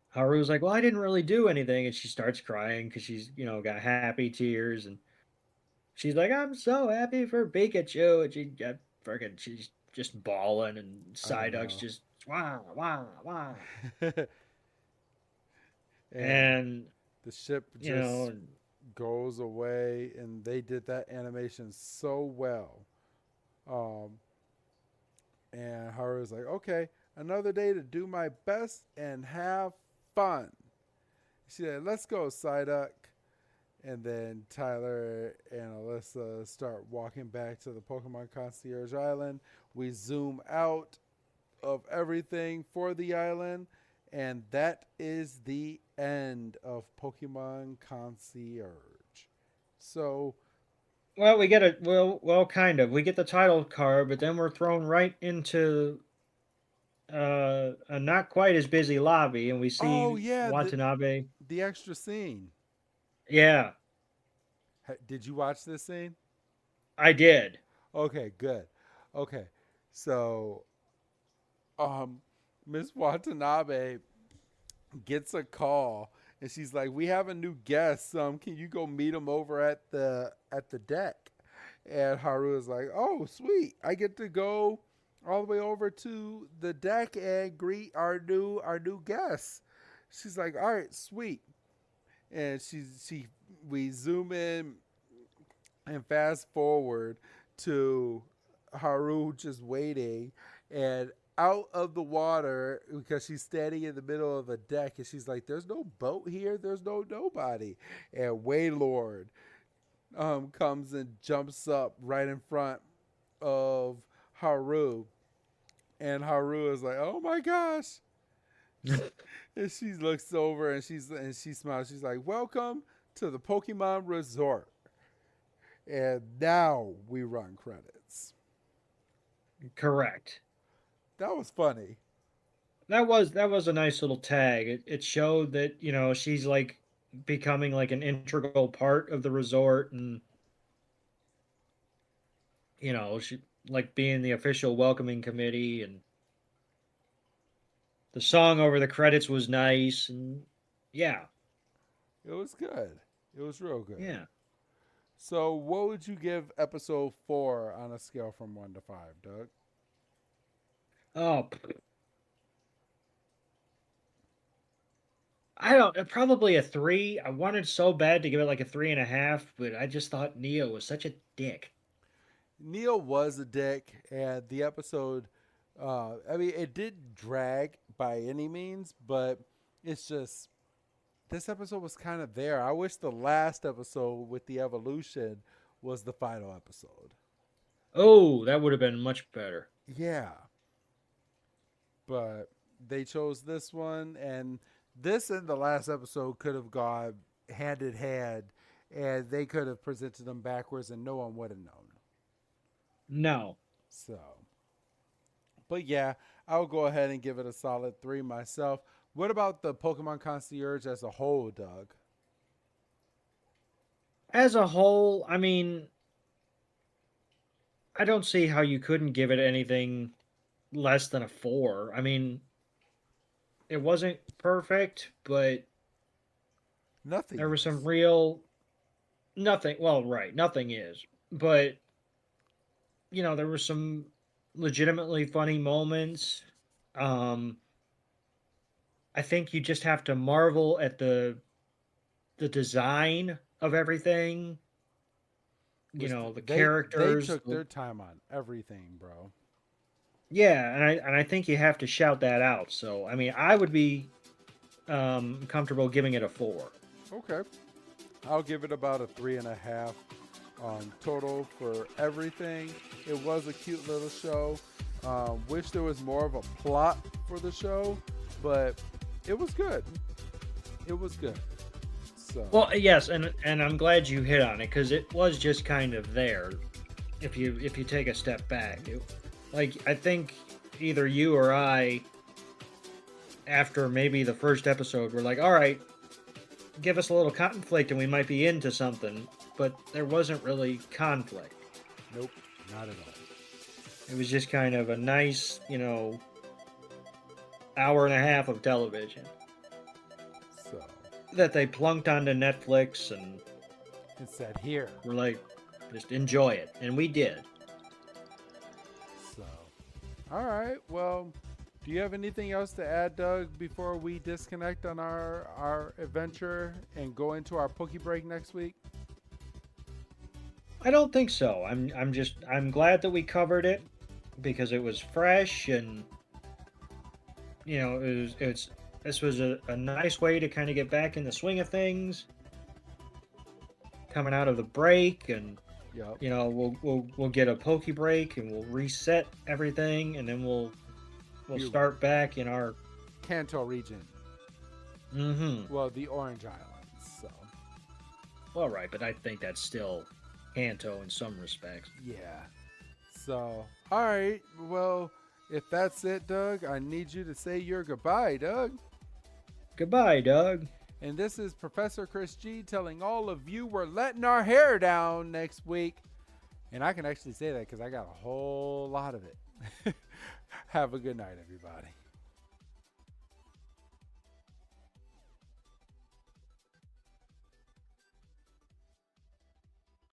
Speaker 4: Haru's like, well, I didn't really do anything. And she starts crying because she's, got happy tears. And she's like, I'm so happy for Pikachu. And she got she's just bawling. And
Speaker 3: I
Speaker 4: Psyduck's
Speaker 3: know.
Speaker 4: just, wah, wah, wah.
Speaker 3: And
Speaker 4: And,
Speaker 3: the ship
Speaker 4: you
Speaker 3: just
Speaker 4: know,
Speaker 3: goes away, and they did that animation so well. Um, and Haru's like, okay, another day to do my best and have fun. She said, let's go, Psyduck. And then Tyler and Alyssa start walking back to the Pokemon Concierge Island. We zoom out of everything for the island, and that is the end of Pokemon Concierge. So,
Speaker 4: well, we get a, well, kind of. We get the title card, but then we're thrown right into a not quite as busy lobby, and we
Speaker 3: oh
Speaker 4: see
Speaker 3: yeah,
Speaker 4: Watanabe.
Speaker 3: the extra scene.
Speaker 4: Yeah,
Speaker 3: Did you watch this scene?
Speaker 4: I did.
Speaker 3: Okay, good. Okay, so Miss Watanabe gets a call, and she's like, "We have a new guest. Can you go meet him over at the deck?" And Haru is like, "Oh, sweet! I get to go all the way over to the deck and greet our new guest." She's like, "All right, sweet." And we zoom in and fast forward to Haru just waiting, and out of the water, because she's standing in the middle of a deck, and she's like, there's no boat here, there's nobody. And Waylord comes and jumps up right in front of Haru, and Haru is like, oh my gosh. And she looks over and she smiles. She's like, welcome to the Pokemon Resort. And now we run credits.
Speaker 4: Correct.
Speaker 3: That was funny.
Speaker 4: That was a nice little tag. It showed that she's like becoming like an integral part of the resort, and she like being the official welcoming committee, and The song over the credits was nice, and yeah,
Speaker 3: It was good. It was real good.
Speaker 4: yeah.
Speaker 3: So, what would you give episode 4 on a scale from 1 to 5, Doug?
Speaker 4: Oh, I don't. Probably a 3. I wanted so bad to give it like a 3.5, but I just thought Neo was such a dick.
Speaker 3: Neil was a dick, and the episode, I mean, it did drag by any means, but it's just, this episode was kind of there. I wish the last episode with the evolution was the final episode.
Speaker 4: Oh, that would have been much better.
Speaker 3: Yeah. But they chose this one, and this and the last episode could have gone hand in hand, and they could have presented them backwards, and no one would have known.
Speaker 4: No.
Speaker 3: So, but yeah, I'll go ahead and give it a solid 3 myself. What about the Pokemon Concierge as a whole, Doug?
Speaker 4: As a whole, I mean, I don't see how you couldn't give it anything less than a 4. I mean, it wasn't perfect, but
Speaker 3: Nothing.
Speaker 4: there was
Speaker 3: is.
Speaker 4: some real nothing. Well, right, nothing is, but there were some legitimately funny moments. Um, I think you just have to marvel at the design of everything. The characters.
Speaker 3: They took their time on everything, bro.
Speaker 4: Yeah, and I think you have to shout that out. So I mean, I would be comfortable giving it a 4.
Speaker 3: Okay. I'll give it about a 3.5 total for everything. It was a cute little show. Wish there was more of a plot for the show, but it was good. It was good. So
Speaker 4: Well, yes, and I'm glad you hit on it because it was just kind of there. If you take a step back, I think either you or I, after maybe the first episode, were like, all right, give us a little conflict and we might be into something. But there wasn't really conflict.
Speaker 3: nope, not at all.
Speaker 4: It was just kind of a nice, hour and a half of television
Speaker 3: So
Speaker 4: that they plunked onto Netflix and
Speaker 3: it said here.
Speaker 4: were like, just enjoy it. And we did.
Speaker 3: So, all right. Well, do you have anything else to add, Doug, before we disconnect on our adventure and go into our Poke Break next week?
Speaker 4: I don't think so. I'm glad that we covered it because it was fresh and this was a nice way to kind of get back in the swing of things coming out of the break, and
Speaker 3: Yep.
Speaker 4: we'll get a Poke Break and we'll reset everything, and then we'll start back in our
Speaker 3: Kanto region. Well, the Orange Islands. So,
Speaker 4: well, right, but I think that's still Kanto in some respects.
Speaker 3: yeah. So, all right. Well, if that's it, Doug, I need you to say your goodbye, Doug.
Speaker 4: Goodbye, Doug.
Speaker 3: And this is Professor Chris G telling all of you we're letting our hair down next week. And I can actually say that because I got a whole lot of it. Have a good night, everybody.